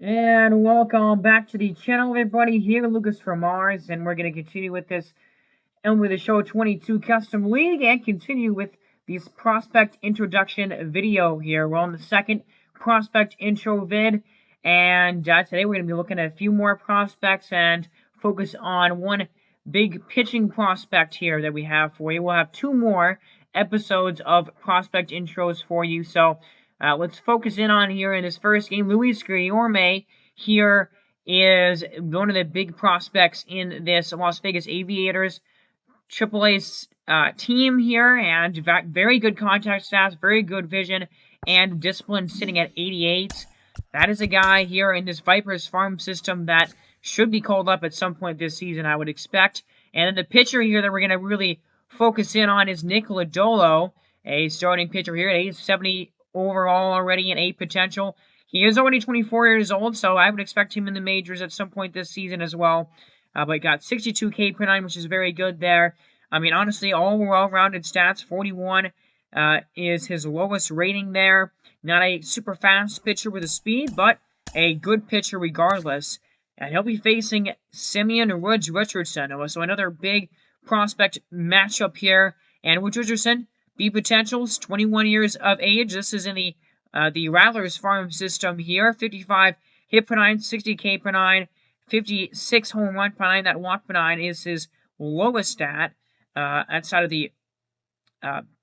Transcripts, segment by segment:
And welcome back to the channel, everybody. Here, Lucas from Mars, and we're going to continue with this MLB The Show 22 Custom League and continue with this prospect introduction video here. We're on the second prospect intro vid, and today we're going to be looking at a few more prospects and focus on one big pitching prospect here that we have for you. We'll have two more episodes of prospect intros for you, so let's focus in on here in this first game. Luis Guillorme here is one of the big prospects in this Las Vegas Aviators AAA team here, and very good contact stats, very good vision, and discipline sitting at 88. That is a guy here in this Vipers farm system that should be called up at some point this season, I would expect. And then the pitcher here that we're going to really focus in on is Nick Lodolo, a starting pitcher here at age 70 overall already and 8 potential. He is already 24 years old, so I would expect him in the majors at some point this season as well. But got 62 K per 9, which is very good there. I mean, honestly, all well-rounded stats. 41 is his lowest rating there. Not a super fast pitcher with a speed, but a good pitcher regardless. And he'll be facing Simeon Woods Richardson. So another big prospect matchup here. And Woods Richardson, B potentials, 21 years of age. This is in the Rattlers farm system here. 55 hit per 9, 60 K per 9, 56 home run per 9. That walk per 9 is his lowest stat. Outside of the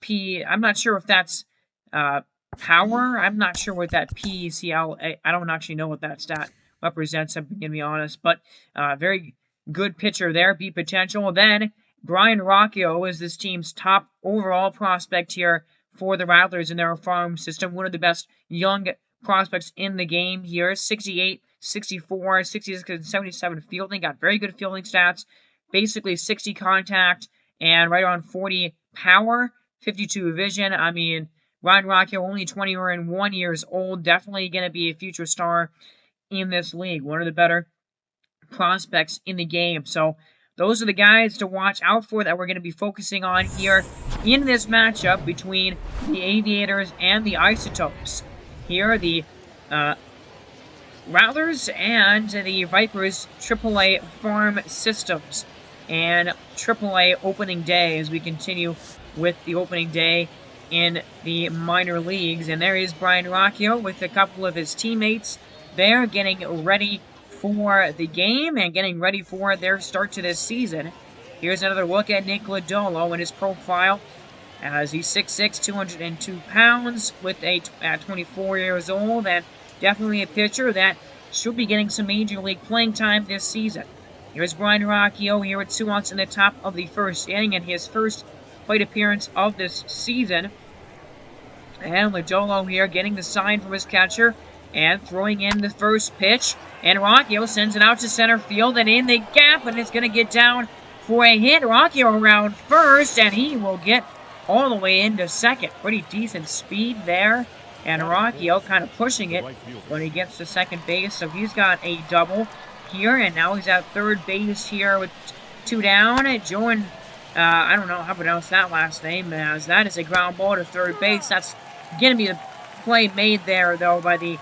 P, I'm not sure if that's power. I'm not sure what that PCL, I don't actually know what that stat represents, I'm going to be honest. But very good pitcher there, B potential. Then Brian Rocchio is this team's top overall prospect here for the Rattlers in their farm system. One of the best young prospects in the game here. 68, 64, 66, and 77 fielding. Got very good fielding stats. Basically 60 contact and right around 40 power, 52 vision. I mean, Ryan Rocchio, only 21 years old. Definitely going to be a future star in this league. One of the better prospects in the game. So those are the guys to watch out for that we're going to be focusing on here in this matchup between the Aviators and the Isotopes. Here, the Rattlers and the Vipers AAA farm systems. And AAA opening day as we continue with the opening day in the minor leagues. And there is Brian Rocchio with a couple of his teammates there getting ready for the game and getting ready for their start to this season. Here's another look at Nick Lodolo and his profile as he's 6'6", 202 pounds at 24 years old, and definitely a pitcher that should be getting some major league playing time this season. Here's Brian Rocchio here with 2 outs in the top of the first inning and his first plate appearance of this season. And Lodolo here getting the sign from his catcher and throwing in the first pitch. And Rocchio sends it out to center field and in the gap, and it's going to get down for a hit. Rocchio around first, and he will get all the way into second. Pretty decent speed there. And Rocchio kind of pushing it when he gets to second base. So he's got a double here, and now he's at third base here with 2 down. Joan, I don't know how to pronounce that last name, as that is a ground ball to third base. That's going to be the play made there, though, by the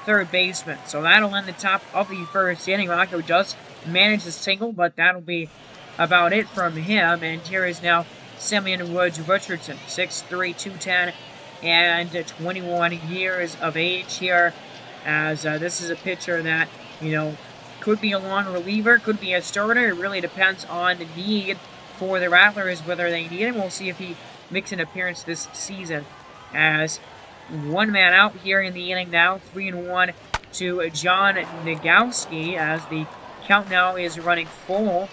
third baseman. So that'll end the top of the first inning. Rocchio does manage the single, but that'll be about it from him. And here is now Simeon Woods Richardson, 6'3", 210, and 21 years of age here, as this is a pitcher that, you know, could be a long reliever, could be a starter. It really depends on the need for the Rattlers, whether they need him. We'll see if he makes an appearance this season. As 1 man out here in the inning now, 3-1 to John Nagowski, as the count now is running full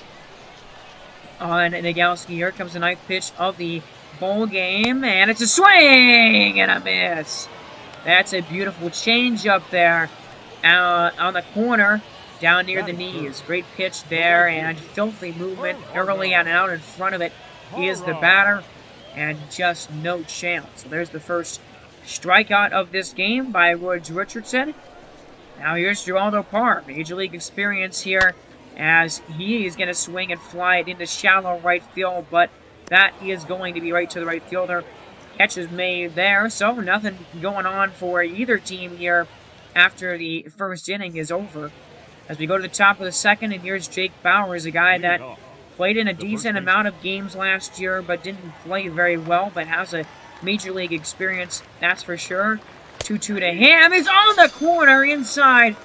on Nagowski. Here comes the 9th pitch of the ball game, and it's a swing and a miss. That's a beautiful change up there on the corner down near the knees. Great pitch there, and filthy movement early and out in front of it is the batter, and just no chance. So there's the first strikeout of this game by Woods Richardson. Now here's Geraldo Parr, Major League experience here, as he is going to swing and fly it into shallow right field, but that is going to be right to the right fielder. Catch is made there, so nothing going on for either team here after the first inning is over. As we go to the top of the second, and here's Jake Bauers, a guy that played in a decent amount of games last year, but didn't play very well, but has a major league experience, that's for sure. 2-2 to him. He's on the corner inside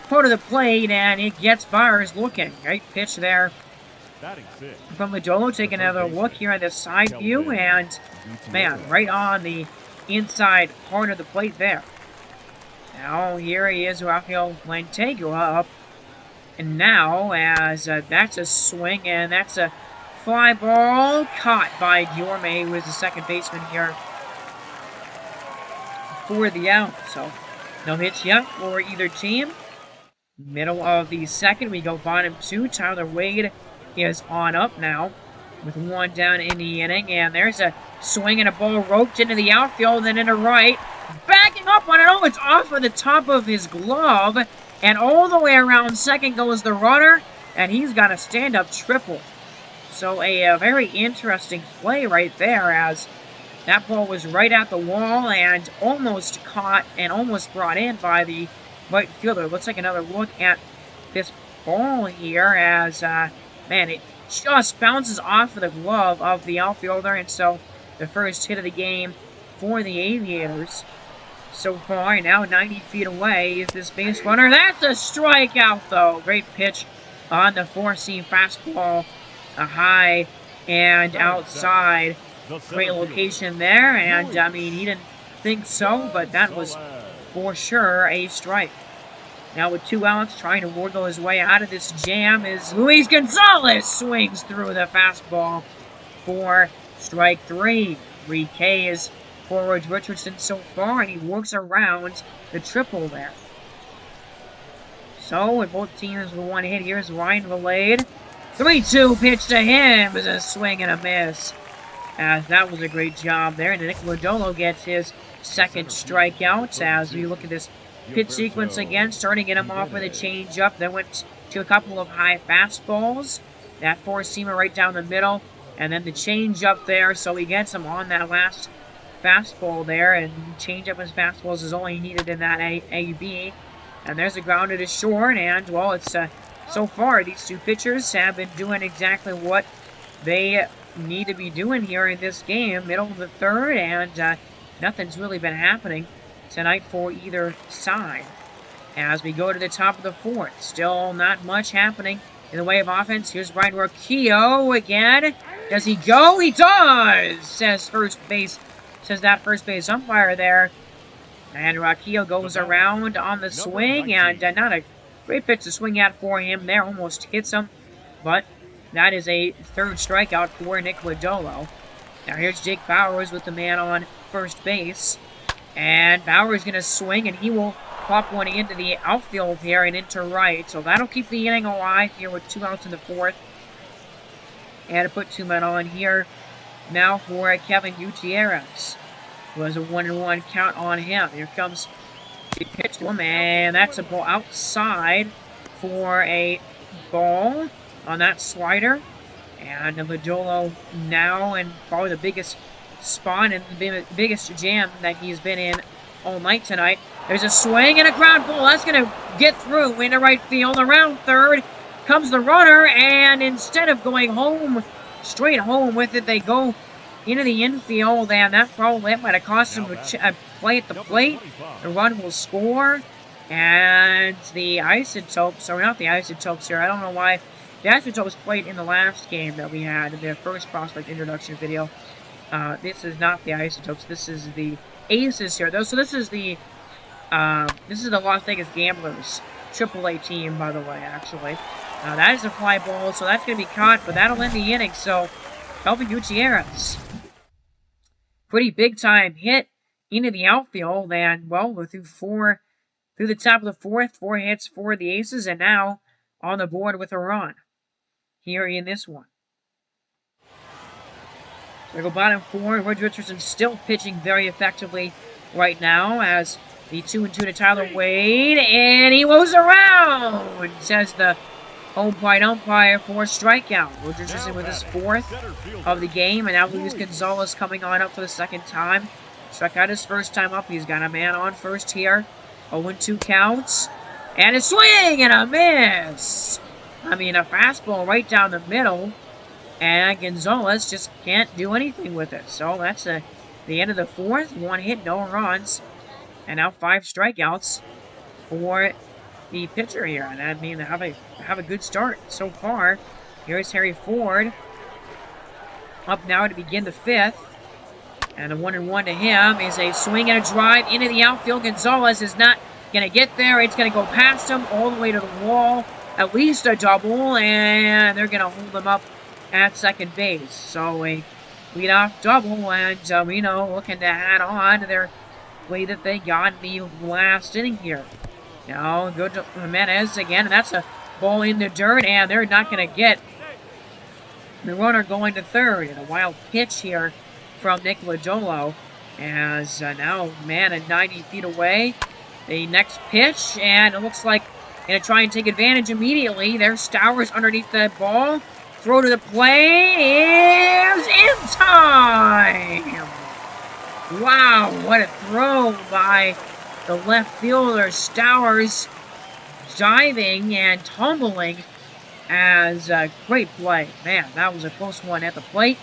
part of the plate, and it gets Bauers looking. Great pitch there from Lodolo. Take another look here at the side view, and man, right on the inside part of the plate there. Now here he is, Rafael Lantegua up. And now, as that's a swing, and that's a fly ball caught by Guillorme, who is the second baseman here for the out. So, no hits yet for either team. Middle of the second, we go bottom two. Tyler Wade is on up now with one down in the inning. And there's a swing and a ball roped into the outfield, then into right. Backing up on it. Oh, it's off of the top of his glove. And all the way around second goes the runner, and he's got a stand-up triple. So a very interesting play right there, as that ball was right at the wall and almost caught and almost brought in by the right fielder. Looks like another look at this ball here, as, man, it just bounces off of the glove of the outfielder, and so the first hit of the game for the Aviators. So far, now 90 feet away is this base runner. That's a strikeout, though. Great pitch on the four-seam fastball. A high and outside. Great location there. And, I mean, he didn't think so, but that was for sure a strike. Now with 2 outs, trying to wiggle his way out of this jam is Luis Gonzalez. Swings through the fastball for strike 3. 3K is for Richardson so far, and he works around the triple there. So, with both teams with one hit, here's Ryan Valade. 3-2 pitch to him is a swing and a miss. As that was a great job there. And Nick Lodolo gets his second strikeout. As we look at this pitch sequence again, starting to get him off with a changeup. Then went to a couple of high fastballs. That four-seamer right down the middle. And then the changeup there, so he gets him on that last fastball there, and change up his fastballs is all he needed in that AB. And there's a grounder to short, and well, it's so far these two pitchers have been doing exactly what they need to be doing here in this game. Middle of the third, and nothing's really been happening tonight for either side. As we go to the top of the fourth, still not much happening in the way of offense. Here's Brian Roquillo again. Does he go? He does, says that first base umpire there. And Roquillo goes around on the swing, and not a great pitch to swing at for him there. Almost hits him, but that is a third strikeout for Nick Lodolo. Now here's Jake Bauers with the man on first base. And Bauers going to swing, and he will pop one into the outfield here and into right. So that'll keep the inning alive here with 2 outs in the fourth. And to put 2 men on here now for Kevin Gutierrez. Was a 1-1 count on him. Here comes the pitch to him, and that's a ball outside for a ball on that slider. And Lodolo now, and probably the biggest spot and the biggest jam that he's been in all night tonight. There's a swing and a ground ball. That's going to get through into right field. Around third comes the runner, and instead of going home, straight home with it, they go into the infield, and that probably might have cost him a play at the plate. The run will score, and the Isotopes, or not the Isotopes here, I don't know why. The Isotopes played in the last game that we had in their first prospect introduction video. This is not the Isotopes, this is the Aces here. So this is the Las Vegas Gamblers AAA team, by the way, actually. That is a fly ball, so that's going to be caught, but that'll end the inning, so Kelvin Gutierrez. Pretty big-time hit into the outfield, and, well, we're through the top of the fourth, 4 hits for the Aces, and now on the board with a run here in this one. So we go bottom 4, Roger Richardson still pitching very effectively right now, as the 2-2 to Tyler Wade, and he goes around, says the home plate umpire for a strikeout. Roger Richardson with his 4th of the game, and now Luis Gonzalez coming on up for the 2nd time. Struck out his first time up. He's got a man on first here. 0-2 counts. And a swing and a miss. I mean, a fastball right down the middle. And Gonzalez just can't do anything with it. So that's the end of the fourth. 1 hit, no runs. And now 5 strikeouts for the pitcher here. And I mean, have a good start so far. Here's Harry Ford. Up now to begin the 5th. And a 1-1 to him is a swing and a drive into the outfield. Gonzalez is not going to get there. It's going to go past him all the way to the wall. At least a double. And they're going to hold him up at second base. So a leadoff double. And, looking to add on to their way that they got in the last inning here. Now, go to Jimenez again. And that's a ball in the dirt. And they're not going to get the runner going to third. And a wild pitch here from Nick Lodolo, as now man at 90 feet away. The next pitch, and it looks like going to try and take advantage immediately. There's Stowers underneath the ball. Throw to the plate is in time. Wow, what a throw by the left fielder. Stowers diving and tumbling as a great play. Man, that was a close one at the plate.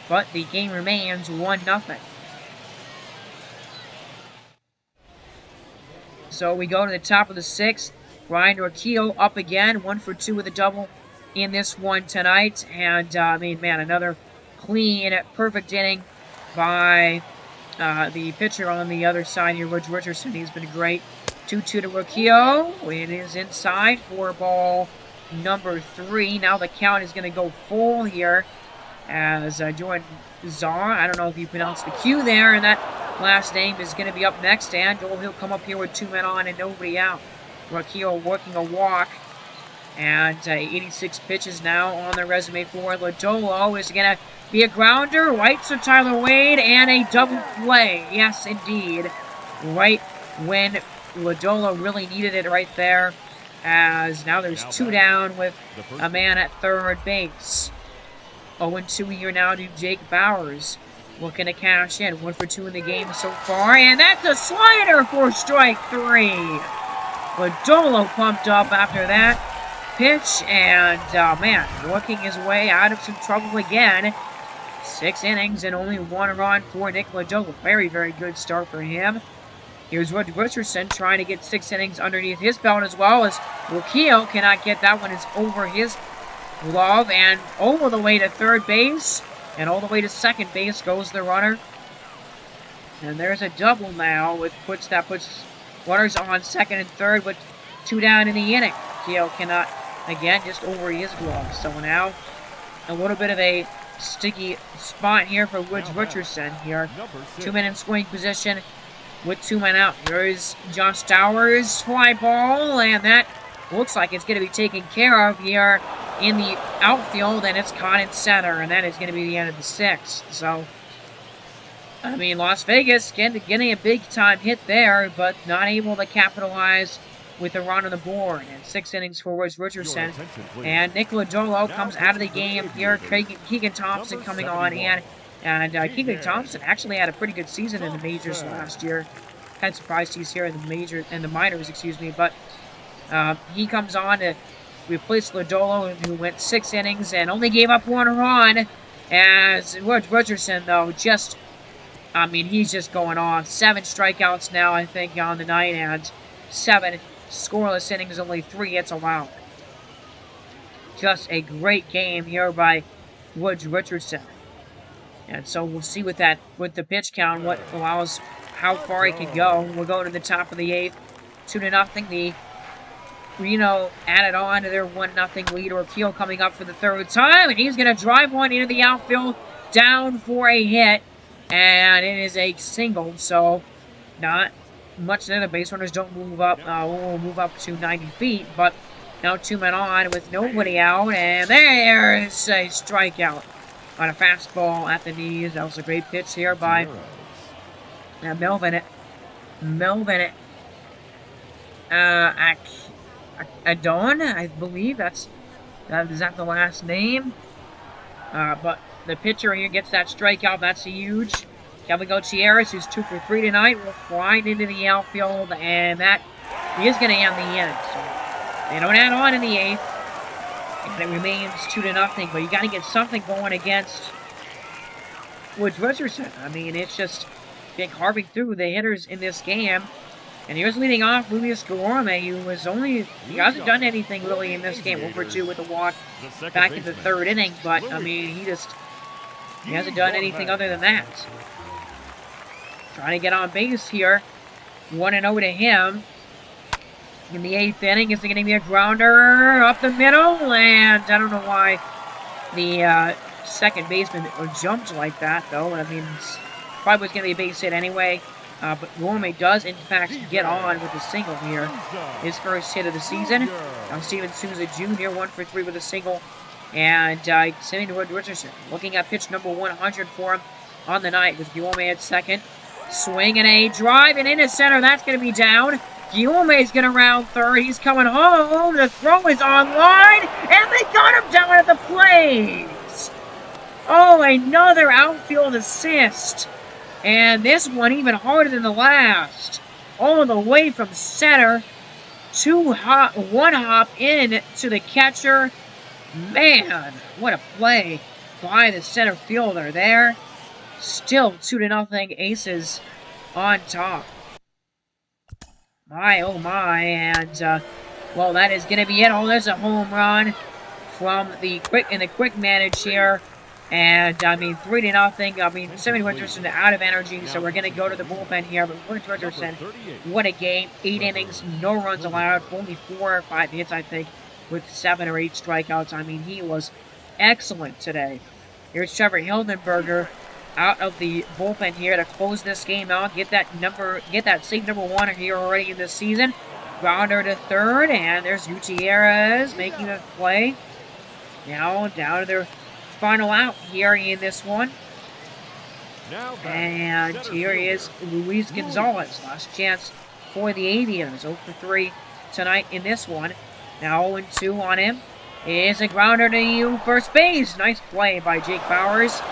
But the game remains 1-0. So we go to the top of the 6th. Ryan Roquillo up again. 1 for 2 with a double in this one tonight. And, another clean, perfect inning by the pitcher on the other side here, Wood Richardson. He's been great. 2-2 to Roquillo. It is inside for ball number 3. Now the count is going to go full here. As Jordan Czar, I don't know if you pronounced the Q there, and that last name is going to be up next. And he'll come up here with 2 men on and nobody out. Roquillo working a walk. And 86 pitches now on the resume for Lodolo. Is going to be a grounder, right to Tyler Wade, and a double play. Yes, indeed. Right when Lodolo really needed it right there. As now there's 2 down with a man at third base. 0-2 here now to Jake Bowers. Looking to cash in. 1 for 2 in the game so far. And that's a slider for strike 3. Lodolo pumped up after that pitch. And, working his way out of some trouble again. 6 innings and only 1 run for Nick Lodolo. Very, very good start for him. Here's Wood Richardson trying to get 6 innings underneath his belt as well, as Roquillo cannot get that one. It's over his glove, and over the way to third base, and all the way to second base goes the runner. And there's a double now, which puts runners on second and third with 2 down in the inning. Roquillo cannot, again, just over his glove. So now a little bit of a sticky spot here for Woods Richardson here. 2 men in scoring position with 2 men out. Here's Josh Stowers, fly ball, and that looks like it's going to be taken care of here in the outfield, and it's caught in center, and that is going to be the end of the 6th. So, Las Vegas getting a big-time hit there, but not able to capitalize with a run on the board. And 6 innings for Woods Richardson. And Nick Lodolo comes out of the game here. Keegan Thompson coming on, and Keegan Thompson actually had a pretty good season in the majors last year. Kind of surprised he's here in the minors, but he comes on to replace Lodolo, who went 6 innings and only gave up 1 run. As Richardson, though, he's just going off. 7 strikeouts now, I think, on the night, and 7 scoreless innings, only 3 hits allowed. Just a great game here by Woods Richardson. And so we'll see with the pitch count, what allows, how far he can go. We'll go to the top of the 8th, 2-0. The Reno added on to their 1-0 lead. Roquillo coming up for the 3rd time, and he's going to drive one into the outfield, down for a hit, and it is a single. So not much there. The base runners don't move up. Will move up to 90 feet, but now 2 men on with nobody out, and there's a strikeout on a fastball at the knees. That was a great pitch here by Melvin Adon, I believe is that the last name. But the pitcher here gets that strikeout. That's huge. Kevin Gutierrez, who's 2 for 3 tonight, will fly into the outfield, and that is going to end the inning. So they don't add on in the 8th, and it remains 2-0. But you got to get something going against Woods Richardson. I mean, it's just been carving through the hitters in this game. And here's leading off Luis Guillorme, he hasn't done anything really in this game. Over 2 with a walk back in the 3rd inning, but I mean, he hasn't done anything other than that. Trying to get on base here. 1-0 to him. In the 8th inning, is it going to be a grounder up the middle? And I don't know why the second baseman jumped like that, though. I mean, probably was going to be a base hit anyway. But Guillorme does, in fact, get on with a single here. His first hit of the season. Now Steven Souza Jr., 1 for 3 with a single. And sending to Richardson. Looking at pitch number 100 for him on the night with Guillorme at second. Swing and a drive and into center. That's going to be down. Guillorme's going to round third. He's coming home. The throw is on line. And they got him down at the plate. Oh, another outfield assist. And this one even harder than the last. All the way from center. 1 hop in to the catcher. Man, what a play by the center fielder there. Still 2-0 Aces on top. My, oh my, and, well, that is going to be it. Oh, there's a home run from the quick manage here. And, I mean, 3-0. I mean, Sammy Richardson out of energy, so we're going to go to the bullpen here. But Richardson, what a game. 8 innings, no runs allowed, only 4 or 5 hits, I think, with 7 or 8 strikeouts. I mean, he was excellent today. Here's Trevor Hildenberger out of the bullpen here to close this game out. Get that save number 1 here already in this season. Grounder to third, and there's Gutierrez making the play. Now down to their final out here in this one. And here is Luis Gonzalez. Last chance for the Aviators. 0 for 3 tonight in this one. Now 0-2 on him. Is a grounder to first base. Nice play by Jake Bowers.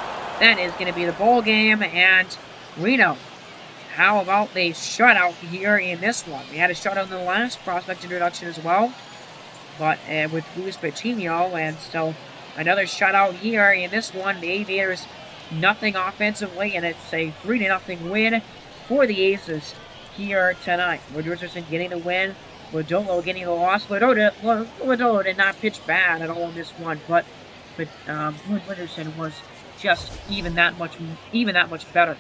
That is going to be the ball game, and Reno. How about the shutout here in this one? We had a shutout in the last prospect introduction as well, but with Luis Patino, and so another shutout here in this one. The Aviators, nothing offensively, and it's a 3-0 win for the Aces here tonight. Wood Richardson getting the win. Lodolo getting the loss. Lodolo did not pitch bad at all in this one, but Wood Richardson was just even that much better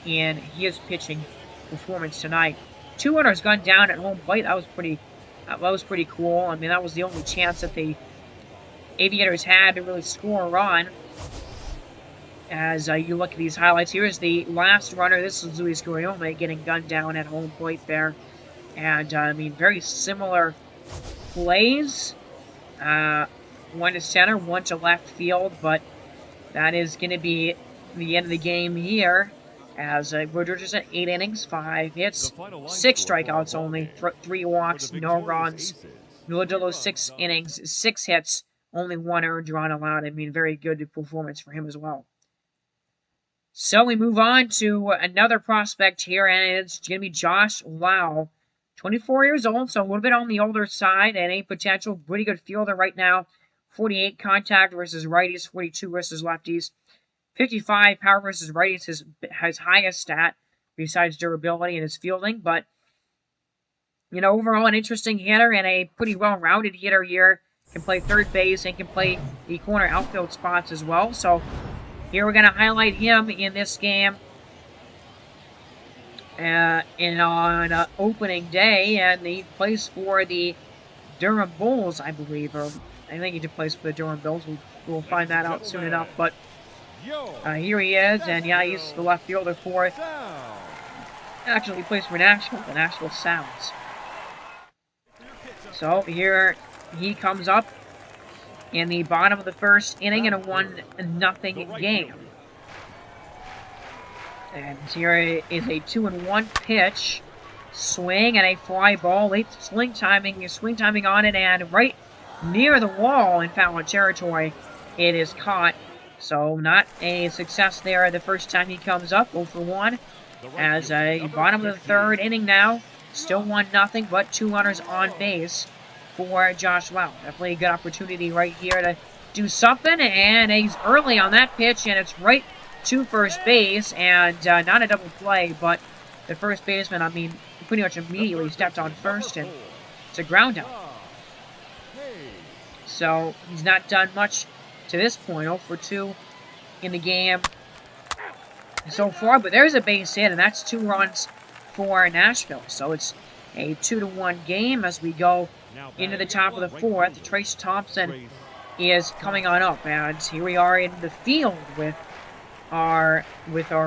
in his pitching performance tonight. 2 runners gunned down at home plate. That was pretty cool. I mean, that was the only chance that the Aviators had to really score a run. As you look at these highlights, here's the last runner. This is Luis Guillorme getting gunned down at home plate there. And, I mean, very similar plays. 1 to center, 1 to left field, but that is going to be the end of the game here. As Wood Richardson, 8 innings, 5 hits, 6 strikeouts only, 3 walks, no runs. Lodolo, 6 innings, 6 hits, only 1 earned run allowed. I mean, very good performance for him as well. So we move on to another prospect here, and it's going to be Josh Lau. 24 years old, so a little bit on the older side, and a potential pretty good fielder right now. 48 contact versus righties, 42 versus lefties. 55 power versus righties, his highest stat, besides durability and his fielding. But, you know, overall an interesting hitter and a pretty well-rounded hitter here. Can play third base and can play the corner outfield spots as well. So here we're going to highlight him in this game. And on opening day, and he plays for the Durham Bulls, I believe, or I think he plays for the Durham Bulls. We'll find that out soon enough. But here he is, and yeah, he's the left fielder for it. Actually, he plays for Nashville, the Nashville Sounds. So here he comes up in the bottom of the first inning in a 1-0 game. And here is a 2-1 pitch. Swing and a fly ball. Late swing timing on it, and right near the wall in foul territory. It is caught So not a success there the first time he comes up, 0 for 1. As a bottom of the third inning now, still 1-0, but 2 runners on base for Josh Wow. Definitely a good opportunity right here to do something, and he's early on that pitch, and it's right to first base, and not a double play, but the first baseman, I mean, pretty much immediately stepped on first, and it's a ground out. So he's not done much to this point, 0 for 2 in the game so far, but there's a base hit, and that's 2 runs for Nashville. So it's a 2-1 game as we go into the top of the fourth. Trace Thompson is coming on up, and here we are in the field with our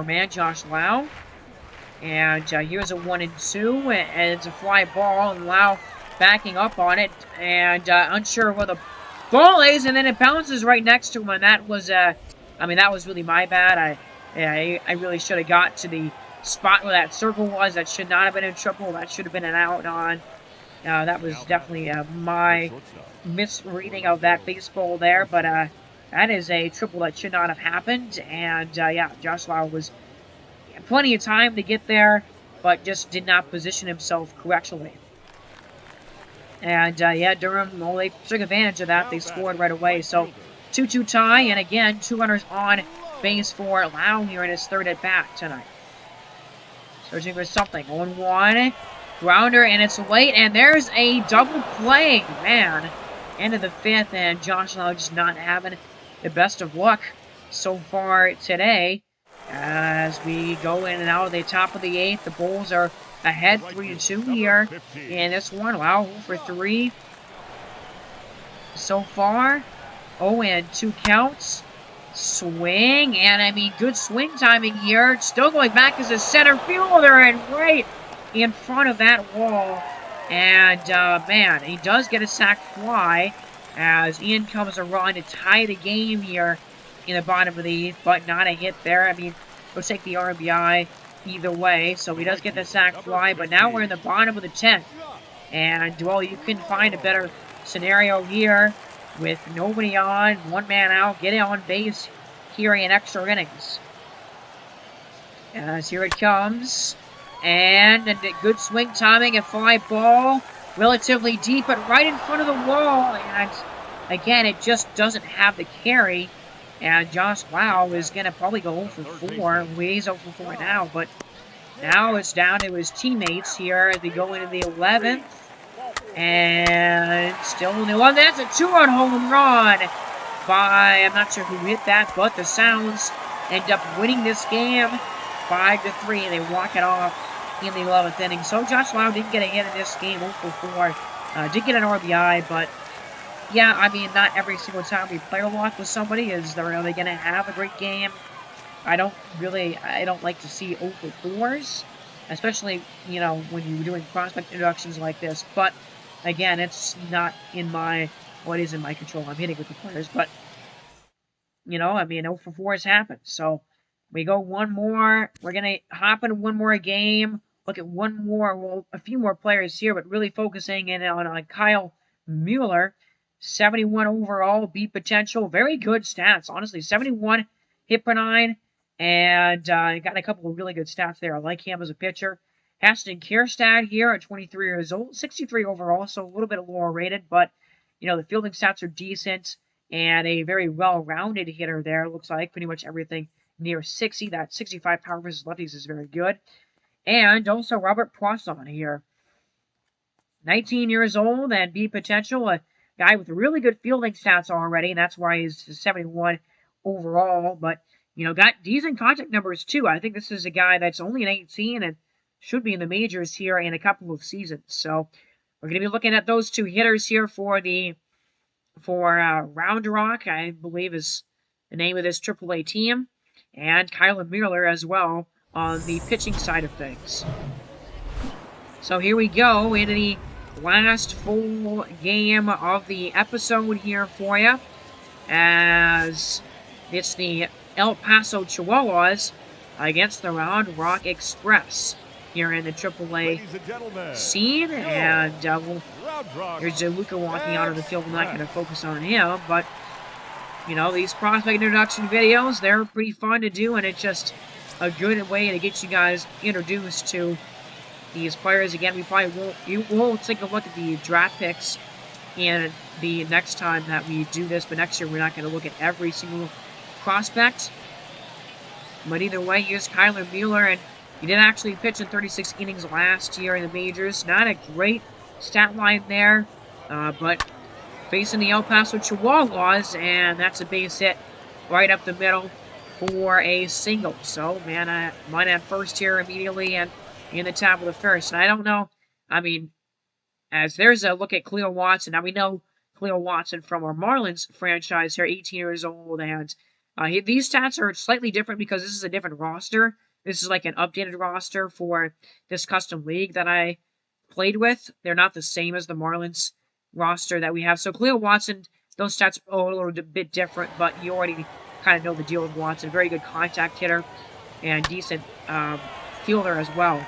man Josh Lau. And here's a 1-2, and it's a fly ball, and Lau backing up on it, and unsure where the ball is, and then it bounces right next to him, and that was that was really my bad. I really should have got to the spot where that circle was. That should not have been in trouble. That should have been an out on. That was definitely my misreading of that baseball there, but that is a triple that should not have happened, and yeah, Josh Lau was plenty of time to get there, but just did not position himself correctly. And yeah, Durham, well, they took advantage of that. They scored right away. So 2-2 tie, and again, 2 runners on base for Lau here in his third at bat tonight. Searching for something. 0-1, grounder, and it's late, and there's a double play. Man, end of the fifth, and Josh Lau just not having the best of luck so far today. As we go in and out of the top of the eighth, the Bulls are ahead 3-2 here in this one. Wow, 0 for 3 so far. 0-2 counts. Swing, and I mean, good swing timing here. Still going back as a center fielder, and right in front of that wall. And man, he does get a sac fly as Ian comes a run to tie the game here in the bottom of the eighth, but not a hit there. I mean, we'll take the RBI either way, so he does get the sac fly, but now we're in the bottom of the 10th. And, well, you couldn't find a better scenario here with nobody on, 1 man out, getting on base here in extra innings. As here it comes, and a good swing timing, a fly ball, relatively deep, but right in front of the wall, and again, it just doesn't have the carry. And Josh Lau is going to probably go 0 for 4. He's 0 for 4 now, but now it's down to his teammates here as we go into the 11th. And still in the 11th. That's a 2-run home run by, I'm not sure who hit that, but the Sounds end up winning this game 5-3, and they walk it off in the 11th inning. So Josh Lau didn't get a hit in this game, 0 for 4. Did get an RBI, but yeah, I mean, not every single time we play a lot with somebody is they're really going to have a great game. I don't like to see 0 for 4s, especially, you know, when you're doing prospect introductions like this. But, again, it's not in my, what is in my control. I'm hitting with the players, but, you know, I mean, 0 for 4s happen. So, we go one more. We're going to hop into one more game, look at one more, well, a few more players here, but really focusing in on Kyle Mueller. 71 overall, beat potential. Very good stats, honestly. 71 hit per 9, and got a couple of really good stats there. I like him as a pitcher. Ashton Kierstad here at 23 years old, 63 overall, so a little bit lower rated, but, you know, the fielding stats are decent, and a very well-rounded hitter there. Looks like pretty much everything near 60. That 65 power versus lefties is very good. And also Robert Poisson here. 19 years old and beat potential. A guy with really good fielding stats already, and that's why he's 71 overall. But, you know, got decent contact numbers too. I think this is a guy that's only an 18 and should be in the majors here in a couple of seasons. So we're going to be looking at those two hitters here for Round Rock, I believe is the name of this AAA team, and Kyle Mueller as well on the pitching side of things. So here we go into the last full game of the episode here for you, as it's the El Paso Chihuahuas against the Round Rock Express here in the AAA scene. And here's Luca walking out of the field. I'm not going to focus on him, but you know, these prospect introduction videos, they're pretty fun to do, and it's just a good way to get you guys introduced to these players. Again, we'll take a look at the draft picks and the next time that we do this, but next year we're not going to look at every single prospect. But either way, here's Kyler Mueller, and he did actually pitch in 36 innings last year in the majors. Not a great stat line there, but facing the El Paso Chihuahuas, and that's a base hit right up the middle for a single. So, man, mine at first here immediately and in the top of the first. And I don't know, I mean, as there's a look at Cleo Watson. Now, we know Cleo Watson from our Marlins franchise here, 18 years old, and these stats are slightly different because this is a different roster. This is like an updated roster for this custom league that I played with. They're not the same as the Marlins roster that we have. So Cleo Watson, those stats are a little bit different, but you already kind of know the deal with Watson. Very good contact hitter and decent fielder as well.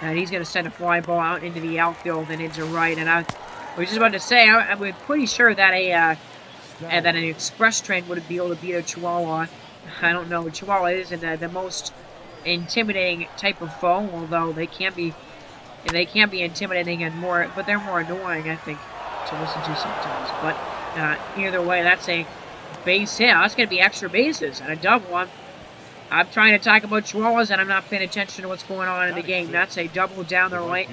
And he's going to send a fly ball out into the outfield and into right. And I was just about to say, I'm pretty sure that an express train would be able to beat a Chihuahua. I don't know. Chihuahua isn't the most intimidating type of foe, although they can be intimidating and more, but they're more annoying, I think, to listen to sometimes. But either way, that's a base hit. That's going to be extra bases and a double. I'm trying to talk about Chihuahuas, and I'm not paying attention to what's going on in the game. That's a double down the right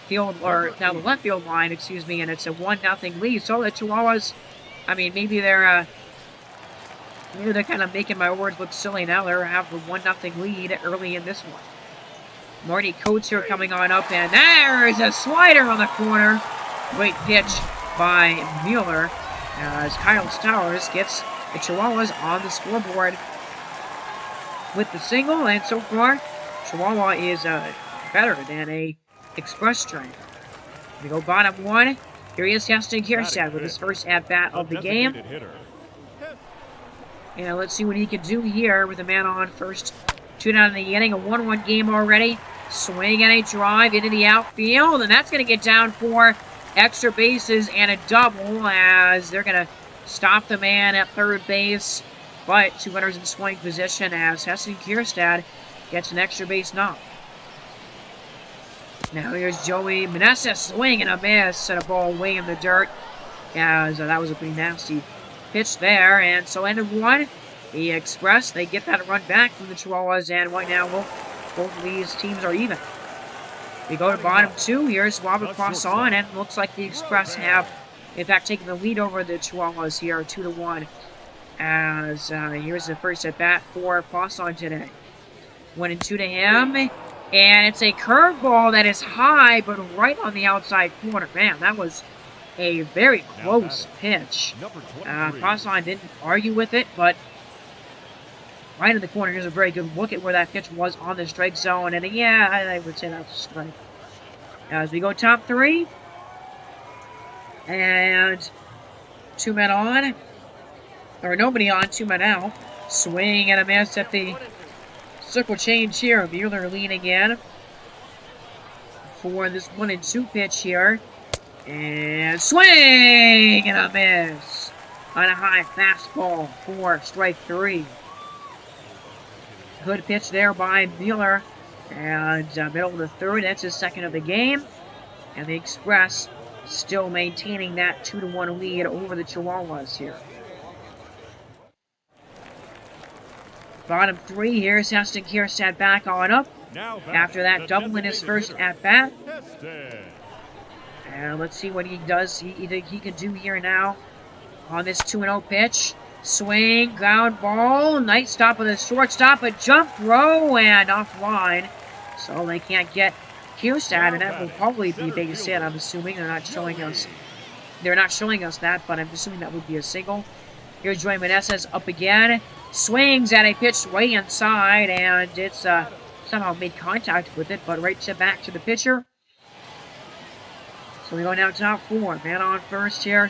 field, or down the left field line, excuse me, and it's a 1-0 lead. So the Chihuahuas, I mean, maybe they're kind of making my words look silly now. They have a 1-0 lead early in this one. Marty Coates here coming on up, and there's a slider on the corner. Great pitch by Mueller as Kyle Stowers gets the Chihuahuas on the scoreboard with the single, and so far, Chihuahua is better than a express train. We go bottom one. Here he is, Heston Kierstad with his first at-bat of the game. And let's see what he can do here with a man on first. 2 down in the inning, a 1-1 game already. Swing and a drive into the outfield, and that's going to get down for extra bases and a double as they're going to stop the man at third base. But 2 runners in scoring position as Heston Kierstad gets an extra base knock. Now here's Joey Meneses, swing and a miss, and a ball way in the dirt as that was a pretty nasty pitch there. And so end of one, the Express, they get that run back from the Chihuahuas, and right now both of these teams are even. We go to bottom two. Here's Robert Poisson, and it looks like the Express have, in fact, taken the lead over the Chihuahuas here, 2-1. As here's the first at bat for Poisson today. 1-2 to him, and it's a curveball that is high, but right on the outside corner. Man, that was a very close pitch. Poisson didn't argue with it, but right in the corner. Here's a very good look at where that pitch was on the strike zone, and yeah, I would say that's a strike. As we go top three, and 2 men on. Or nobody on, 2 men out. Swing and a miss at the circle change here. Mueller leaning in for this 1-2 pitch here. And swing and a miss on a high fastball for strike 3. Good pitch there by Mueller. And middle of the third, that's his second of the game. And the Express still maintaining that 2-1 lead over the Chihuahuas here. Bottom three, here's Heston Kierstad back on up after that double in his first at-bat. And let's see what he does. He can do here now on this 2-0 pitch. Swing, ground ball, nice stop of the shortstop, a jump throw, and offline. So they can't get Kierstad, and that will probably be a base hit, I'm assuming. They're not showing us that, but I'm assuming that would be a single. Here's Joey Meneses up again. Swings at a pitch way inside, and it's somehow made contact with it, but right back to the pitcher. So we go now top four. Man on first here.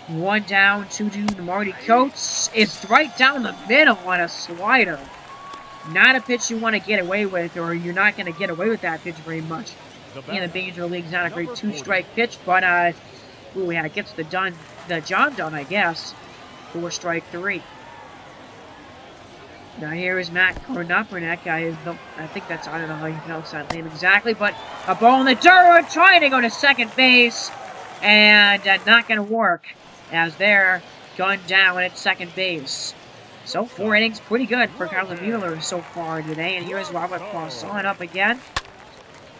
1 down, 2-2 to Marty Coates. It's right down the middle on a slider. Not a pitch you want to get away with, or you're not going to get away with that pitch very much. In the major leagues, not a great 2-strike pitch, but it gets the job done, I guess. for strike 3. Now here is Matt Kornapernek. I think that's, I don't know how you pronounce that name exactly, but a ball in the dirt, trying to go to second base, and not going to work, as they're gunned down at second base. So 4 innings, pretty good for Kyler Mueller so far today, and here's Robert Poisson up again,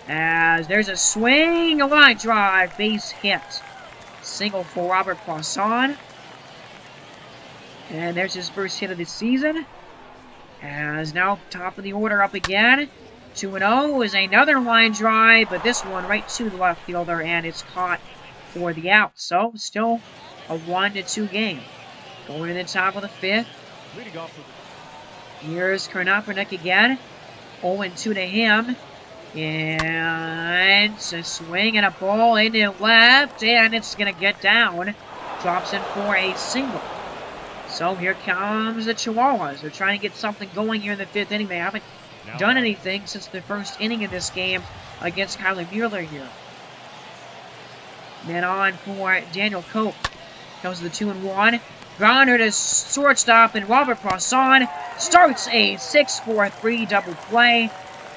as there's a swing, a line drive, base hit. Single for Robert Poisson, and there's his first hit of the season. As now top of the order up again. 2-0 is another line drive, but this one right to the left fielder, and it's caught for the out. So still a 1-2 game. Going to the top of the 5th. Here's Kornapernek again. 0-2 to him. And a swing and a ball into left, and it's going to get down. Drops in for a single. So here comes the Chihuahuas. They're trying to get something going here in the 5th inning. They haven't done anything since the first inning of this game against Kyler Mueller here. Then on for Daniel Cope. Comes the 2-1. Grounder to shortstop, and Robert Poisson starts a 6-4-3 double play.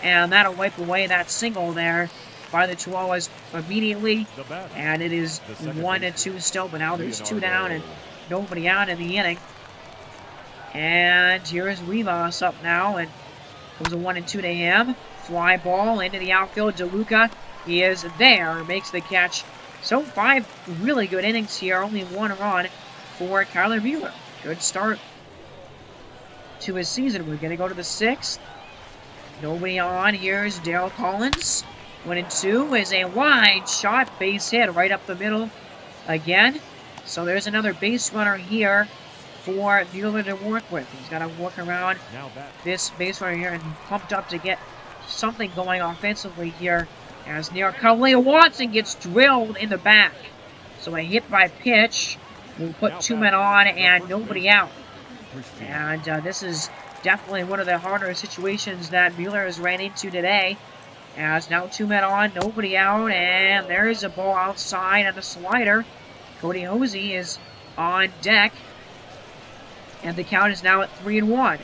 And that'll wipe away that single there by the Chihuahuas immediately. And it is 1-2 still, but now there's 2 down and nobody out in the inning. And here is Rivas up now, and goes a 1-2 to him. Fly ball into the outfield. DeLuca, he is there, makes the catch. So 5 really good innings here, only 1 run for Kyler Mueller. Good start to his season. We're going to go to the 6th. Nobody on. Here's Darryl Collins. 1-2 is a wide shot, base hit right up the middle again. So there's another base runner here for Mueller to work with. He's got to work around this base runner here and pumped up to get something going offensively here, as near Kalia Watson gets drilled in the back. So a hit by pitch will put 2 men on and nobody out. And this is definitely one of the harder situations that Mueller has ran into today, as now 2 men on, nobody out, and there's a ball outside on the slider. Cody Hosey is on deck, and the count is now at 3-1.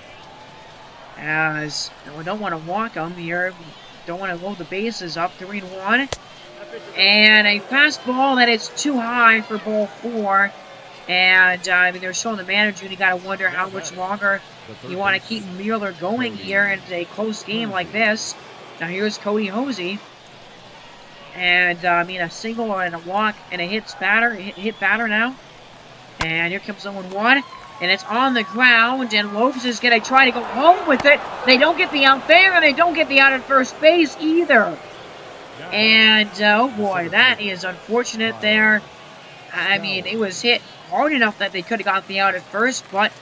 As we don't want to walk him here, don't want to load the bases up. 3-1, and a fastball that is too high for ball 4. And I mean, they're showing the manager, and you got to wonder how much longer you want to keep Mueller going here in a close game like this. Now here's Cody Hosey. And, I mean, a single and a walk and a hit batter now. And here comes the 1-1. And it's on the ground. And Lopes is going to try to go home with it. They don't get the out there, and they don't get the out at first base either. And, oh boy, that is unfortunate there. I mean, it was hit hard enough that they could have got the out at first, but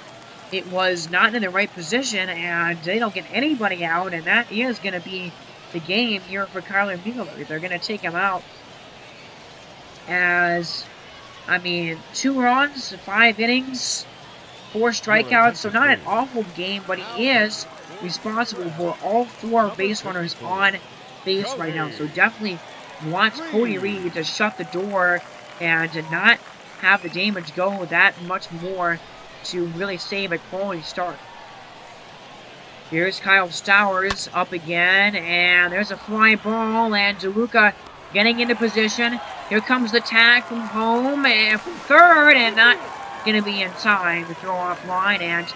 it was not in the right position, and they don't get anybody out, and that is going to be the game here for Kyler Mueller. They're going to take him out as, I mean, 2 runs, 5 innings, 4 strikeouts, so not an awful game, but he is responsible for all 4 base runners on base right now, so definitely wants Cody Reed to shut the door and to not have the damage go that much more to really save a quality start. Here's Kyle Stowers up again, and there's a fly ball, and DeLuca getting into position. Here comes the tag from home, and from third, and not going to be in time to throw off line, and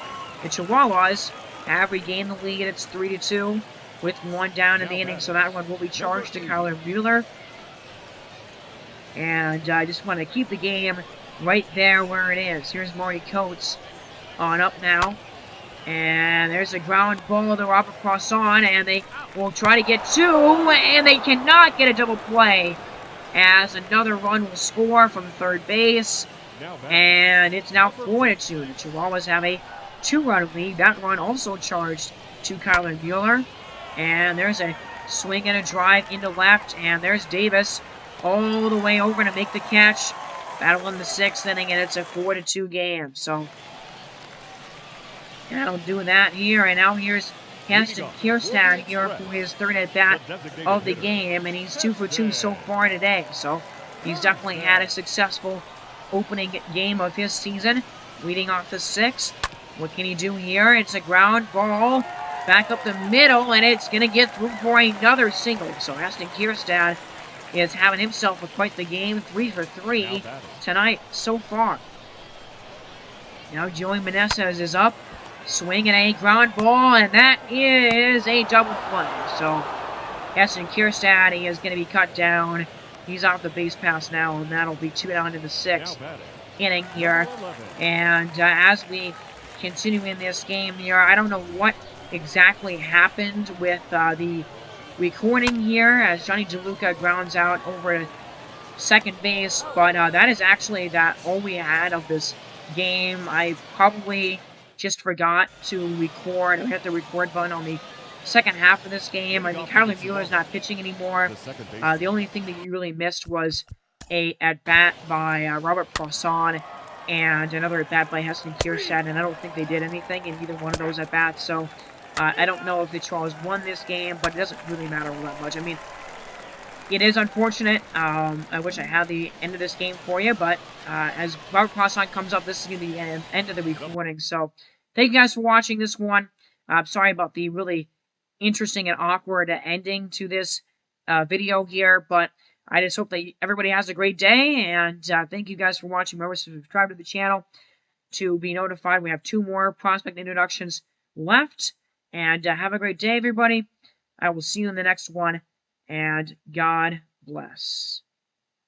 the Chihuahuas have regained the lead. It's 3-2 with 1 down in the inning, so that one will be charged to Kyler Mueller. And I just want to keep the game right there where it is. Here's Marty Coates on up now. And there's a ground ball to Robert Poisson, and they will try to get 2, and they cannot get a double play, as another run will score from third base. And it's now 4-2. The Chihuahuas have a 2-run lead. That run also charged to Kyler Mueller. And there's a swing and a drive into left, and there's Davis all the way over to make the catch. Battle in the 6th inning, and it's a 4-2 game. So that'll do that here. And now here's Heston Kierstad here for his 3rd at bat of the game, and he's 2 for 2 so far today. So he's definitely had a successful opening game of his season. leading off the 6th. What can he do here? It's a ground ball back up the middle, and it's going to get through for another single. So Heston Kierstad is having himself quite the game, 3 for 3 tonight so far. Now Joey Meneses is up, swinging a ground ball, and that is a double play. So Heston Kierstad, he is going to be cut down. He's off the base pass now, and that'll be 2 down in the 6th inning here. And as we continue in this game here, I don't know what exactly happened with the recording here as Johnny DeLuca grounds out over to second base, but that is actually all we had of this game. I probably just forgot to record. I hit the record button on the second half of this game. I mean, Kyler Mueller is not pitching anymore. The only thing that you really missed was a at-bat by Robert Poisson and another at-bat by Heston Kierstad, and I don't think they did anything in either one of those at-bats, so I don't know if the Chihuahuas won this game, but it doesn't really matter all that much. I mean, it is unfortunate. I wish I had the end of this game for you, but as Robert Poisson comes up, this is going to be the end of the recording. So thank you guys for watching this one. I'm sorry about the really interesting and awkward ending to this video here, but I just hope that everybody has a great day, and thank you guys for watching. Remember to subscribe to the channel to be notified. We have 2 more prospect introductions left, and have a great day, everybody. I will see you in the next one, and God bless.